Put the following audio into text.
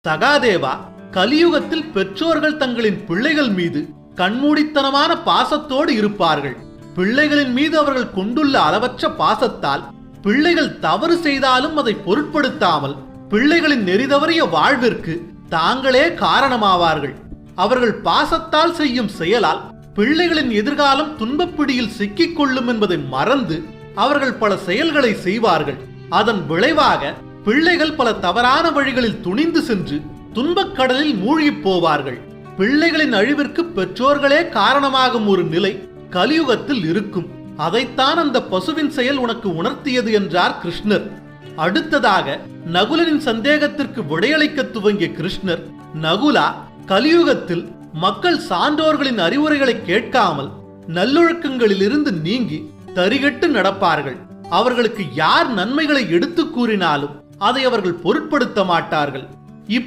சகாதேவா, கலியுகத்தில் பெற்றோர்கள் தங்களின் பிள்ளைகள் மீது கண்மூடித்தனமான பாசத்தோடு இருப்பார்கள். பிள்ளைகளின் மீது அவர்கள் கொண்டுள்ள அளவற்ற பாசத்தால் பிள்ளைகள் தவறு செய்தாலும் அதை பொருட்படுத்தாமல் பிள்ளைகளின் நெறிதவறிய வாழ்விற்கு தாங்களே காரணமாவார்கள். அவர்கள் பாசத்தால் செய்யும் செயலால் பிள்ளைகளின் எதிர்காலம் துன்பப்பிடியில் சிக்கிக் கொள்ளும் என்பதை மறந்து அவர்கள் பல செயல்களை செய்வார்கள். அதன் விளைவாக பிள்ளைகள் பல தவறான வழிகளில் துணிந்து சென்று துன்பக் கடலில் மூழ்கிப் போவார்கள். பிள்ளைகளின் அழிவிற்கு பெற்றோர்களே காரணமாகும் ஒரு நிலை கலியுகத்தில் இருக்கும். அதைத்தான் அந்த பசுவின் செயல் உனக்கு உணர்த்தியது என்றார் கிருஷ்ணர். அடுத்ததாக நகுலனின் சந்தேகத்திற்கு விடையளிக்க துவங்கிய கிருஷ்ணர், நகுலா, கலியுகத்தில் மக்கள் சான்றோர்களின் அறிவுரைகளை கேட்காமல் நல்லொழுக்கங்களிலிருந்து நீங்கி தரிகட்டு நடப்பார்கள். அவர்களுக்கு யார் நன்மைகளை எடுத்து கூறினாலும் அதை அவர்கள் பொருட்படுத்த மாட்டார்கள். இப்படி